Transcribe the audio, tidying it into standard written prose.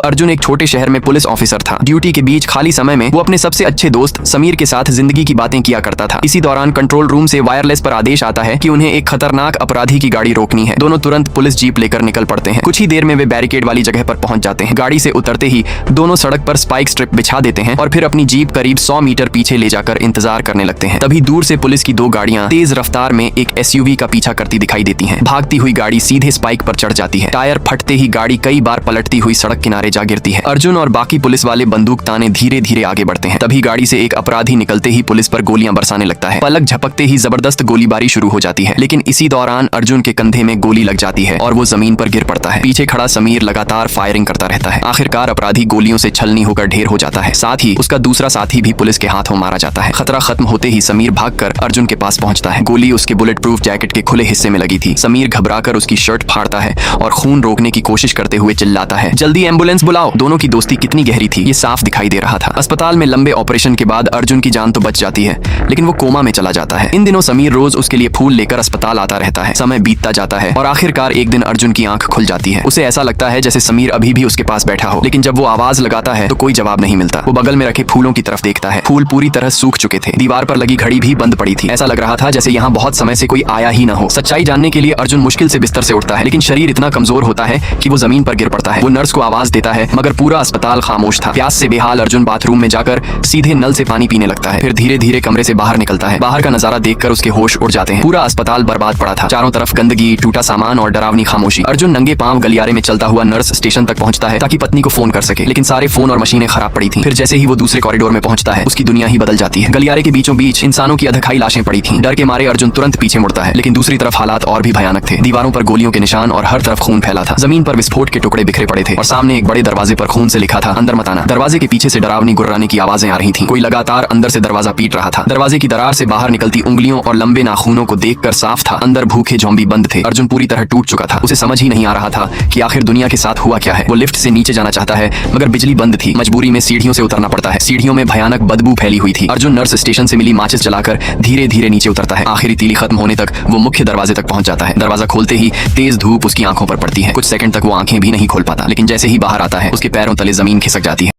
अर्जुन एक छोटे शहर में पुलिस ऑफिसर था। ड्यूटी के बीच खाली समय में वो अपने सबसे अच्छे दोस्त समीर के साथ जिंदगी की बातें किया करता था। इसी दौरान कंट्रोल रूम से वायरलेस पर आदेश आता है कि उन्हें एक खतरनाक अपराधी की गाड़ी रोकनी है। दोनों तुरंत पुलिस जीप लेकर निकल पड़ते हैं। कुछ ही देर में वे बैरिकेड वाली जगह पर पहुंच जाते हैं। गाड़ी से उतरते ही दोनों सड़क पर स्पाइक स्ट्रिप बिछा देते हैं और फिर अपनी जीप करीब 100 मीटर पीछे ले जाकर इंतजार करने लगते हैं। तभी दूर से पुलिस की 2 गाड़ियां तेज रफ्तार में एक SUV का पीछा करती दिखाई देती हैं। भागती हुई गाड़ी सीधे स्पाइक पर चढ़ जाती है। टायर फटते ही गाड़ी कई बार पलटती हुई सड़क किनारे जा गिरती है। अर्जुन और बाकी पुलिस वाले बंदूक ताने धीरे धीरे आगे बढ़ते हैं। तभी गाड़ी से एक अपराधी निकलते ही पुलिस पर गोलियां बरसाने लगता है। पलक झपकते ही जबरदस्त गोलीबारी शुरू हो जाती है, लेकिन इसी दौरान अर्जुन के कंधे में गोली लग जाती है और वो जमीन पर गिर पड़ता है। पीछे खड़ा समीर लगातार फायरिंग करता रहता है। आखिरकार अपराधी गोलियों से छलनी होकर ढेर हो जाता है। साथ ही उसका दूसरा साथी भी पुलिस के हाथों मारा जाता है। खतरा खत्म होते ही समीर भागकर अर्जुन के पास पहुंचता है। गोली उसके बुलेट प्रूफ जैकेट के खुले हिस्से में लगी थी। समीर घबराकर उसकी शर्ट फाड़ता है और खून रोकने की कोशिश करते हुए चिल्लाता है, जल्दी एम्बुलेंस बुलाओ। दोनों की दोस्ती कितनी गहरी थी ये साफ दिखाई दे रहा था। अस्पताल में लंबे ऑपरेशन के बाद अर्जुन की जान तो बच जाती है, लेकिन वो कोमा में चला जाता है। इन दिनों समीर रोज उसके लिए फूल लेकर अस्पताल आता रहता है। समय बीतता जाता है और आखिरकार एक दिन अर्जुन की आंख खुल जाती है। उसे ऐसा लगता है जैसे समीर अभी भी उसके पास बैठा हो, लेकिन जब वो आवाज लगाता है तो कोई जवाब नहीं मिलता। वो बगल में रखे फूलों की तरफ देखता है। फूल पूरी तरह सूख चुके थे। दीवार पर लगी घड़ी भी बंद पड़ी थी। ऐसा लग रहा था जैसे यहाँ बहुत समय से कोई आया ही न हो। सच्चाई जानने के लिए अर्जुन मुश्किल से बिस्तर से उठता है, लेकिन शरीर इतना कमजोर होता है कि वो जमीन पर गिर पड़ता है। वो नर्स को आवाज देता है, मगर पूरा अस्पताल खामोश था। प्यास से बेहाल अर्जुन बाथरूम में जाकर सीधे नल से पानी पीने लगता है। फिर धीरे धीरे कमरे से बाहर निकलता है। बाहर का नजारा देखकर उसके होश उड़ जाते हैं। पूरा अस्पताल बर्बाद पड़ा था। चारों तरफ गंदगी, टूटा सामान और डरावनी खामोशी। अर्जुन नंगे पांव गलियारे में चलता हुआ नर्स स्टेशन तक पहुंचता है ताकि पत्नी को फोन कर सके, लेकिन सारे फोन और मशीनें खराब पड़ी थी। फिर जैसे ही वो दूसरे कॉरिडोर में पहुंचता है, उसकी दुनिया ही बदल जाती है। गलियारे के बीचों बीच इंसानों की अधखाई लाशें पड़ी थी। डर के मारे अर्जुन तुरंत पीछे मुड़ता है, लेकिन दूसरी तरफ हालात और भी भयानक थे। दीवारों पर गोलियों के निशान और हर तरफ खून फैला था। जमीन पर विस्फोट के टुकड़े बिखरे पड़े थे और सामने एक बड़े दरवाजे पर खून से लिखा था, अंदर मत आना। दरवाजे के पीछे से डरावनी गुर्राने की आवाजें आ रही थी। कोई लगातार अंदर से दरवाजा पीट रहा था। दरवाजे की दरार से बाहर निकलती उंगलियों और लंबे नाखूनों को देखकर साफ था अंदर भूखे ज़ॉम्बी बंद थे। अर्जुन पूरी तरह टूट चुका था। उसे समझ ही नहीं आ रहा था कि आखिर दुनिया के साथ हुआ क्या है। वो लिफ्ट से नीचे जाना चाहता है, मगर बिजली बंद थी। मजबूरी में सीढ़ियों से उतरना पड़ता है। सीढ़ियों में भयानक बदबू फैली हुई थी। अर्जुन नर्स स्टेशन से मिली माचिस जलाकर धीरे धीरे नीचे उतरता है। आखिरी तीली खत्म होने तक वो मुख्य दरवाजे तक पहुंच जाता है। दरवाजा खोलते ही तेज धूप उसकी आंखों पर पड़ती है। कुछ सेकंड तक वो आंखें भी नहीं खोल पाता, लेकिन जैसे ही बाहर आता है उसके पैरों तले जमीन खिसक जाती है।